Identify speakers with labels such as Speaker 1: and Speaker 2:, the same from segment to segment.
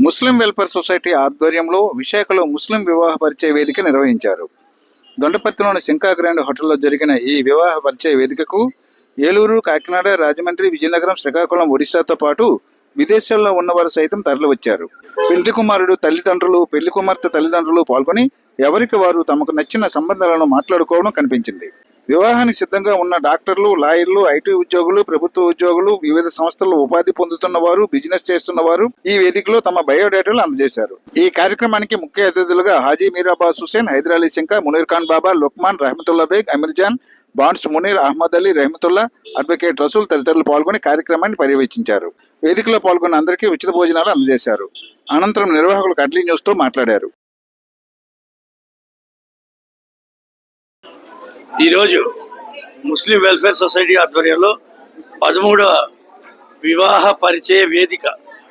Speaker 1: ముస్లిం welfare society ఆధ్వర్యంలో విశాఖలో ముస్లిం వివాహ పరిచయ వేదిక నిర్వహించారు. దొండపర్తిలోని శంకా గ్రాండ్ హోటల్లో జరిగిన ఈ వివాహ పరిచయ వేదికకు ఏలూరు, కాకినాడ, రాజమండ్రి, విజయనగరం, శ్రీకాకుళం, ఒడిశాతో పాటు విదేశాల్లో ఉన్నవారు సైతం తరలివచ్చారు. పెళ్లి కుమారుడు తల్లిదండ్రులు, పెళ్లి కుమార్తె తల్లిదండ్రులు పాల్గొని ఎవరికి వారు తమకు నచ్చిన సంబంధాలను మాట్లాడుకోవడం కనిపించింది. వివాహానికి సిద్ధంగా ఉన్న డాక్టర్లు, లాయర్లు, ఐటీ ఉద్యోగులు, ప్రభుత్వ ఉద్యోగులు, వివిధ సంస్థల్లో ఉపాధి పొందుతున్న వారు, బిజినెస్ చేస్తున్న వారు ఈ వేదికలో తమ బయోడేటాలు అందజేశారు. ఈ కార్యక్రమానికి ముఖ్య అతిథులుగా హాజీ మీరాబాజ్ హుసేన్, హైదర్ అలీ శంకా, మునీర్ ఖాన్ బాబా, లుక్మాన్, రహమతుల్లా బేగ్, అమీర్ జాన్, బాండ్స్ మునీర్, అహ్మద్ అలీ, రహమతుల్లా, అడ్వకేట్ రసూల్ తదితరులు పాల్గొని కార్యక్రమాన్ని పర్యవేక్షించారు. వేదికలో పాల్గొన్న అందరికీ ఉచిత భోజనాలు అందజేశారు. అనంతరం నిర్వాహకులు కడ్లీ న్యూస్ తో మాట్లాడారు.
Speaker 2: ఈరోజు ముస్లిం వెల్ఫేర్ సొసైటీ ఆధ్వర్యంలో 13వ వివాహ పరిచయ వేదిక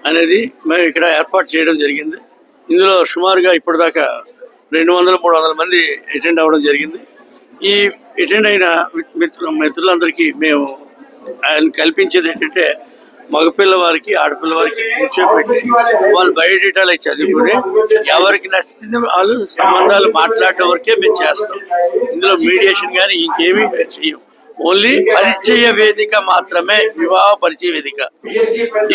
Speaker 2: అనేది మేము ఇక్కడ ఏర్పాటు చేయడం జరిగింది. ఇందులో సుమారుగా ఇప్పటిదాకా 200-300 మంది అటెండ్ అవ్వడం జరిగింది. ఈ అటెండ్ అయిన మిత్రులందరికీ మేము కల్పించేది ఏంటంటే, మగపిల్లవారికి, ఆడపిల్లవారికి కూర్చోబెట్టి వాళ్ళు బయోడేటాలు చదువుకుని ఎవరికి నచ్చింది వాళ్ళు సంబంధాలు మాట్లాడటం వరకే మేము చేస్తాం. ఇందులో మీడియేషన్ కానీ ఇంకేమీ చెయ్యం. ఓన్లీ పరిచయ వేదిక మాత్రమే, వివాహ పరిచయ వేదిక.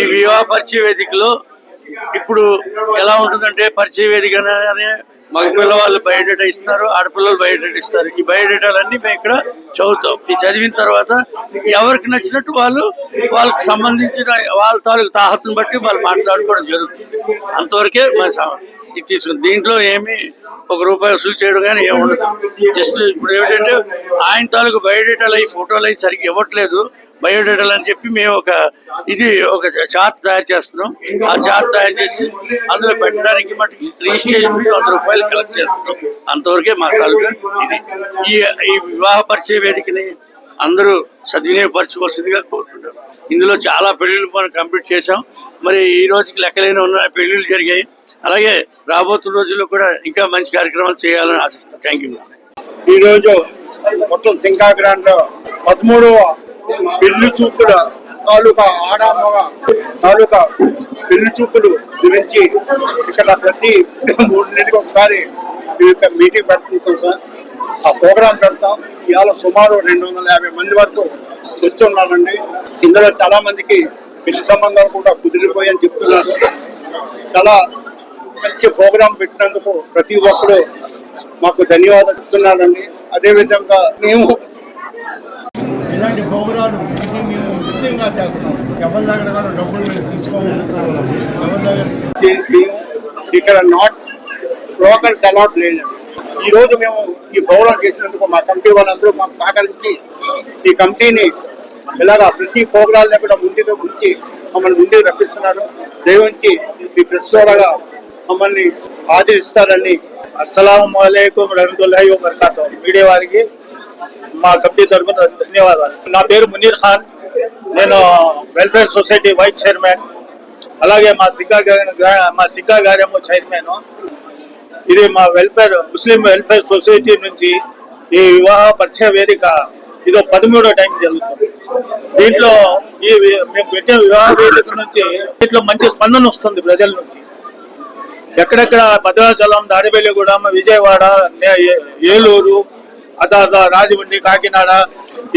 Speaker 2: ఈ వివాహ పరిచయ వేదికలో ఇప్పుడు ఎలా ఉంటుందంటే, పరిచయ వేదిక మగపిల్లవాళ్ళు బయోడేటా ఇస్తున్నారు, ఆడపిల్లలు బయోడేటా ఇస్తారు. ఈ బయోడేటాలన్నీ మేము ఇక్కడ చదువుతాం. ఈ చదివిన తర్వాత ఎవరికి నచ్చినట్టు వాళ్ళకి సంబంధించిన వాళ్ళ తాలూకు తాహతుని బట్టి వాళ్ళు మాట్లాడుకోవడం జరుగుతుంది. అంతవరకే ఇది తీసుకుంది. దీంట్లో ఏమి ₹1 వసూలు చేయడం కానీ ఏముండదు. జస్ట్ ఇప్పుడు ఏమిటంటే, ఆయన తాలూకు బయోడేటాలు అవి ఫోటోలు అవి సరిగ్గా ఇవ్వట్లేదు. బయోడేటాలు అని చెప్పి మేము ఒక చార్ట్ తయారు చేస్తున్నాం. ఆ చార్ట్ తయారు చేసి అందులో పెట్టడానికి మటుకి రిజిస్ట్రేషన్ ₹100 కలెక్ట్ చేస్తున్నాం. అంతవరకే మా తాలూకా ఇది. ఈ వివాహ పరిచయ వేదికని అందరూ సద్వినియోగపరచుకోవాల్సిందిగా కోరుకుంటాం. ఇందులో చాలా పెళ్లిళ్ళు మనం కంప్లీట్ చేసాం. మరి ఈ రోజుకి లెక్కలేని ఉన్న పెళ్లిళ్ళు జరిగాయి. అలాగే రాబోతున్న రోజుల్లో కూడా ఇంకా మంచి కార్యక్రమాలు చేయాలని ఆశిస్తాం. Thank you.
Speaker 3: ఈరోజు మొత్తం శంకా గ్రాండ్ 13వ పెళ్లి చూపుల తాలూకా ఆడామగ తాలూకా పెళ్లి చూపులు గురించి ఇక్కడ ప్రతి 3 నెలలకు ఒకసారి మీటింగ్ పెడుతుంటాం సార్. ఆ ప్రోగ్రాం పెడతాం. ఇవాళ సుమారు 250 మంది వరకు వచ్చి ఉన్నారండి. ఇందులో చాలా మందికి పెళ్లి సంబంధాలు కూడా కుదిరిపోయి అని చెప్తున్నారు. చాలా మంచి ప్రోగ్రాం పెట్టినందుకు ప్రతి ఒక్కరు మాకు ధన్యవాదాలు చెప్తున్నారండి. అదేవిధంగా మేము
Speaker 4: ఇలాంటి ప్రోగ్రాలు మేము ఉచితంగా చేస్తున్నాం. ఎవరి దగ్గర కూడా డబ్బులు మేము తీసుకోవాలి.
Speaker 3: ఇక్కడ నాట్ బ్రోకర్స్ అలాట్ లేదు. ఈ రోజు మేము ఈ ప్రోగ్రాం చేసినందుకు మా కమిటీ వాళ్ళందరూ మాకు సహకరించి ఈ కమిటీని ఇలాగా ప్రతి ప్రోగ్రాంలో కూడా ముందుగా ఉంచి మమ్మల్ని ముందుకు రప్పిస్తున్నారు. దయవుంచి ఈ ప్రెస్ ద్వారా మమ్మల్ని ఆదరిస్తారని. అస్సలాము అలైకుం రహమతుల్లాహి వ బరకాతుహు. మీడియా వారికి మా కమిటీ తరఫున ధన్యవాదాలు. నా పేరు మునీర్ ఖాన్. నేను వెల్ఫేర్ సొసైటీ వైస్ చైర్మన్, అలాగే మా సిక్కా గారేమో చైర్మన్. ఇది మా ముస్లిం వెల్ఫేర్ సొసైటీ నుంచి ఈ వివాహ పరిచయ వేదిక ఇది 13వ టైం జరుగుతుంది. దీంట్లో మేము పెట్టిన వివాహ వేదిక నుంచి దీంట్లో మంచి స్పందన వస్తుంది ప్రజల నుంచి. ఎక్కడెక్కడ భద్రాచలం, దాడిబెల్లిగూడెం, విజయవాడ, ఏలూరు, రాజమండ్రి, కాకినాడ,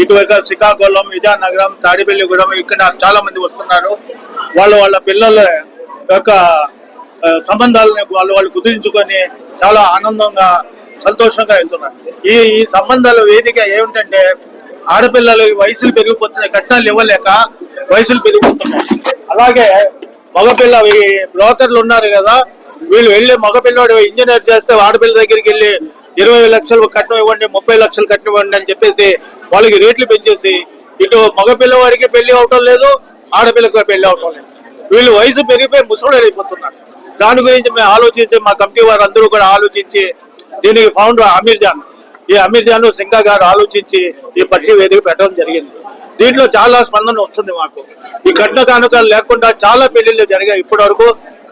Speaker 3: ఇటువైపు శ్రీకాకుళం, విజయనగరం, తాడిబెల్లిగూడెం ఇక్కడ చాలా మంది వస్తున్నారు. వాళ్ళ పిల్లల యొక్క సంబంధాలను వాళ్ళు కుదిరించుకొని చాలా ఆనందంగా, సంతోషంగా వెళ్తున్నారు. ఈ సంబంధాల వేదిక ఏమిటంటే, ఆడపిల్లలు వయసులు పెరిగిపోతున్నాయి, కట్నాలు ఇవ్వలేక వయసులు పెరిగిపోతున్నాయి. అలాగే మగపిల్ల బ్రోకర్లు ఉన్నారు కదా, వీళ్ళు వెళ్ళి మగపిల్లవాడు ఇంజనీర్ చేస్తే ఆడపిల్ల దగ్గరికి వెళ్ళి 20 లక్షలు కట్నం ఇవ్వండి, 30 లక్షలు కట్నం ఇవ్వండి అని చెప్పేసి వాళ్ళకి రేట్లు పెంచేసి ఇటు మగపిల్లవాడికి పెళ్లి అవటం లేదు, ఆడపిల్లకి పెళ్లి అవటం లేదు. వీళ్ళు వయసు పెరిగిపోయి ముసలి అయిపోతున్నారు. దాని గురించి మేము ఆలోచించి, మా కమిటీ వారు అందరూ కూడా ఆలోచించి దీనికి ఫౌండర్ అమీర్ జాన్ సింకా గారు ఆలోచించి ఈ పరిచయ వేదిక పెట్టడం జరిగింది. దీంట్లో చాలా స్పందన వస్తుంది మాకు. ఈ కట్న కానుకలు లేకుండా చాలా పెళ్లిళ్ళు జరిగాయి. ఇప్పటి వరకు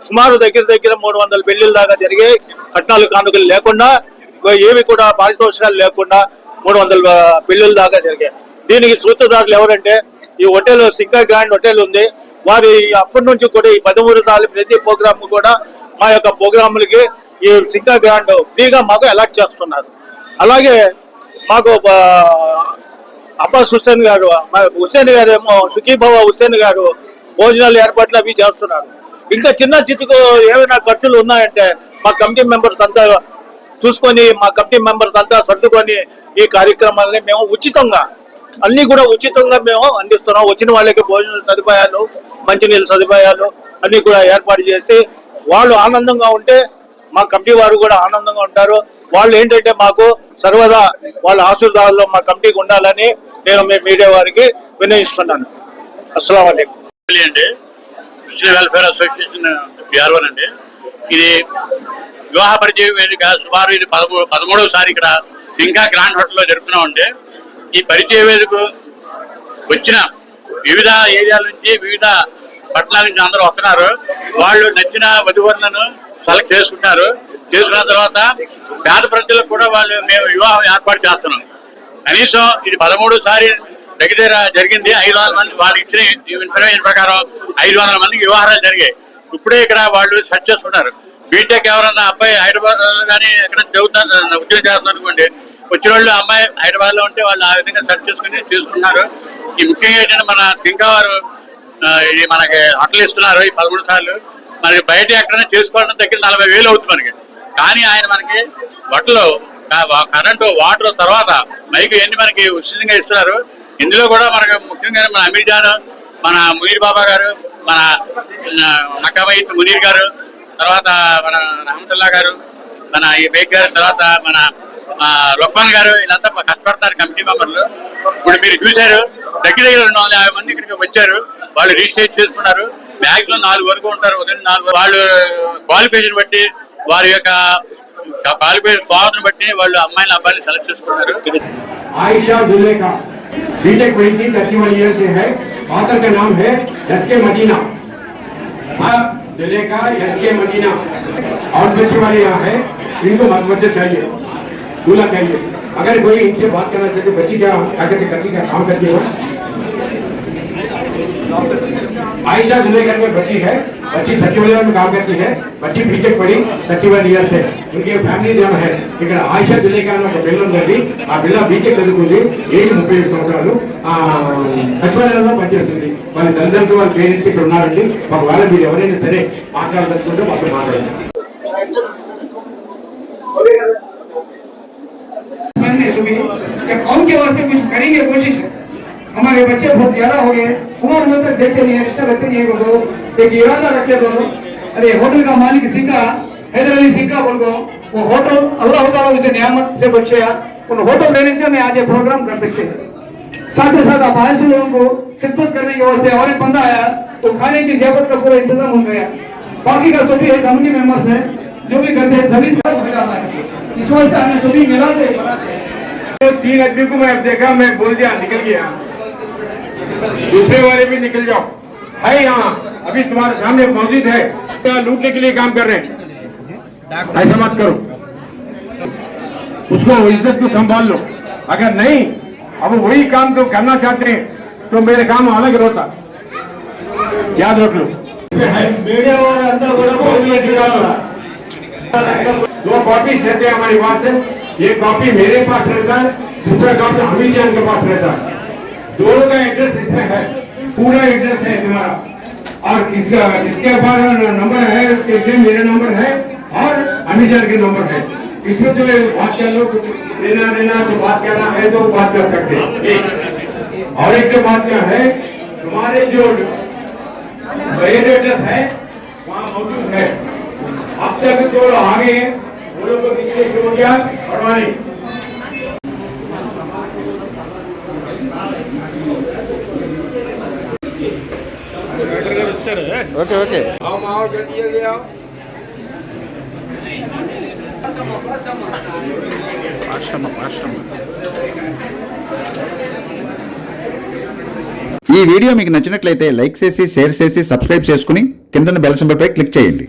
Speaker 3: సుమారు దగ్గర 300 పెళ్లిళ్ళ దాకా జరిగాయి. కట్నాలు కానుకలు లేకుండా, ఏవి కూడా పారితోషికాలు లేకుండా 300 పెళ్లిళ్ళ దాకా జరిగాయి. దీనికి సూత్రధారులు ఎవరంటే, ఈ హోటల్ సింకా గ్రాండ్ హోటల్ ఉంది,
Speaker 4: వారి అప్పటి నుంచి కూడా ఈ 13 తాలూకు ప్రతి ప్రోగ్రామ్ కూడా మా యొక్క ప్రోగ్రాములకి ఈ సింకా గ్రాండ్ ఫ్రీగా మాకు అలాట్ చేస్తున్నారు. అలాగే మాకు అబ్బాస్ హుస్సేన్ గారు ఏమో సుఖీభవ హుస్సేన్ గారు భోజనాలు ఏర్పాట్లు అవి చేస్తున్నారు. ఇంకా చిన్న చితుకు ఏమైనా ఖర్చులు ఉన్నాయంటే మా కమిటీ మెంబర్స్ అంతా చూసుకొని మా కమిటీ మెంబర్స్ అంతా సర్దుకొని ఈ కార్యక్రమాలని మేము ఉచితంగా అన్ని కూడా ఉచితంగా మేము అందిస్తున్నాం. వచ్చిన వాళ్ళకి భోజనాల సదుపాయాలు, మంచినీళ్ళ సదుపాయాలు అన్ని కూడా ఏర్పాటు చేసి వాళ్ళు ఆనందంగా ఉంటే మా కమిటీ వారు కూడా ఆనందంగా ఉంటారు. వాళ్ళు ఏంటంటే మాకు సర్వదా వాళ్ళ ఆశీర్వాదాల్లో మా కమిటీకి ఉండాలని నేను మీ మీడియా వారికి వినయిస్తున్నాను. అస్సలాము అలైకుం.
Speaker 5: అండి ముస్లిం వెల్ఫేర్ అసోసియేషన్ పిఆర్ఓ అండి. ఇది వివాహ పరిచయ వేదిక సుమారు ఇది 13వసారి ఇక్కడ ఇంకా గ్రాండ్ హోటల్లో జరుపుతున్నామండి. ఈ పరిచయ వేదిక వచ్చిన వివిధ ఏరియాల నుంచి వివిధ పట్టణాల నుంచి అందరూ వస్తున్నారు. వాళ్ళు నచ్చిన వధువరులను సెలెక్ట్ చేసుకుంటారు. చేసుకున్న తర్వాత పేద ప్రజలకు కూడా మేము వివాహం ఏర్పాటు చేస్తున్నాం. కనీసం ఇది 13వసారి దగ్గర జరిగింది. 500 మంది వాళ్ళు ఇచ్చిన ఇన్ఫర్మేషన్ ప్రకారం 500 మందికి వివాహాలు జరిగాయి. ఇప్పుడే ఇక్కడ వాళ్ళు సెర్చ్ చేసుకున్నారు. బీటెక్ ఎవరన్నా అబ్బాయి హైదరాబాద్ కానీ ఎక్కడ చదువుతారు ఉద్యోగం చేస్తున్నారు అనుకోండి, వచ్చిన వాళ్ళు అమ్మాయి హైదరాబాద్ లో ఉంటే వాళ్ళు ఆ విధంగా సెర్చ్ చేసుకుని తీసుకున్నారు. ఈ ముఖ్యంగా ఏంటంటే మన సింకా వారు ఇది మనకి హోటల్ ఇస్తున్నారు. ఈ 13 సార్లు మనకి బయట ఎక్కడైనా చేసుకోవడం దగ్గర 40,000 అవుతుంది మనకి. కానీ ఆయన మనకి బట్టలు, కరెంటు, వాటర్ తర్వాత మైక్ ఎన్ని మనకి ఉచితంగా ఇస్తున్నారు. ఇందులో కూడా మనకు ముఖ్యంగా మన అమీర్ జాన్, మన మునీర్ బాబా గారు, మన నకామయిత్ మునీర్ గారు, తర్వాత మన రహమతుల్లా గారు, మన ఈ బేగ్ గారు, తర్వాత మన లొక్మాన్ గారు, వీళ్ళంతా కష్టపడతారు కమిటీ మెంబర్లు. ఇప్పుడు మీరు చూశారు దగ్గర 250 మంది ఇక్కడికి వచ్చారు. వాళ్ళు రిజిస్ట్రేట్ చేసుకున్నారు. మ్యాక్సిమం 4 వరకు ఉంటారు. ఉదయం 4 వాళ్ళు క్వాలిఫికేషన్ బట్టి వారి యొక్క క్వాలిఫికేషన్ స్వామిని బట్టి వాళ్ళు అమ్మాయిని అబ్బాయిని సెలెక్ట్ చేసుకున్నారు.
Speaker 6: आयशा जुलेखा बीटेक पढ़ी थी, 31 ईयर से है. फादर का नाम है एसके मदीना. जुलेखा एसके मदीना. और बच्चे वाले यहाँ है, इनको बच्चे चाहिए, दूल्हा चाहिए. अगर कोई इनसे बात करना चाहते, बच्ची क्या करके करती का काम करती है. आयशा जुलेखा में बच्ची है, बच्ची सचिवालय में काम करती है. बच्ची बीटेक पढ़ी, 31 ईयर से. उनके फैमिली नेम है ఇక్కడ ఆయిషా జులేఖా అనే ఒక పిల్ల ఉంది. ఆ పిల్ల బీటెక్ చదువుకుంది. ఏజ్ 35 సంవత్సరాలు. సచివాలయంలో పనిచేస్తుంది. వాళ్ళ తల్లిదండ్రులు, వాళ్ళ పేరెంట్స్ ఇక్కడ ఉన్నారండి. ఒకవేళ మీరు ఎవరైనా సరే మాట్లాడదలుచుకుంటే మాతో మాట్లాడండి. कौन के वास्ते कुछ करेंगे कोशिश. हमारे बच्चे बहुत ज्यादा हो गए, उम्र हुए तक देखते नहीं है, रिश्ता रखते नहीं है. एक इरादा रखे दोनों. अरे होटल का मालिक सिक्का हैदर अली सिक्का बोल को वो होटल अल्लाह ताला उसे नियामत से बचाया. उन होटल देने से हमें आज ये प्रोग्राम कर सकते हैं. साथ ही साथ आप आए लोगों को खिदमत करने के वास्ते और एक बंदा आया तो खाने की ज़रूरत का पूरा इंतजाम हो गया. बाकी का सभी कम्युनिटी मेंबर्स हैं जो भी करते हैं सभी सब हो जाता है. इस वास्ते हमें सभी मिलाते तो 3 आदमी को मैं देखा, मैं बोल दिया निकल गया. दूसरे वाले भी निकल जाओ है. यहाँ अभी तुम्हारे सामने मौजूद है, लूटने के लिए काम कर रहे हैं. ऐसा मत करो, उसको इज्जत को संभाल लो. अगर नहीं अब वही काम जो करना चाहते हैं तो मेरे काम अलग होता, याद रख लो. मीडिया और अंदर 2 कॉपी रहते हैं हमारे पास. ये कॉपी मेरे पास रहता है, दूसरा कॉपी अमीर जान के पास रहता है. दोनों का एड्रेस इसमें है, पूरा एड्रेस है तुम्हारा. और किसके पास नंबर है, उसके मेरा नंबर है और अमीर जान के नंबर है. इसमें जो बात कर लो, कुछ लेना तो बात करना है तो बात कर सकते हैं. और एक जो बात क्या है, तुम्हारे जो एड्रेस है वहाँ मौजूद है. अब तक जो आगे हैं वो लोग को रजिस्ट्रेशन हो गया परवानी.
Speaker 1: ఓకే ఓకే
Speaker 6: आओ जल्दी जल्दी आओ.
Speaker 1: ఈ వీడియో మీకు నచ్చినట్లయితే లైక్ చేసి, షేర్ చేసి, సబ్స్క్రైబ్ చేసుకుని కింద బెల్ సింబల్ పై క్లిక్ చేయండి.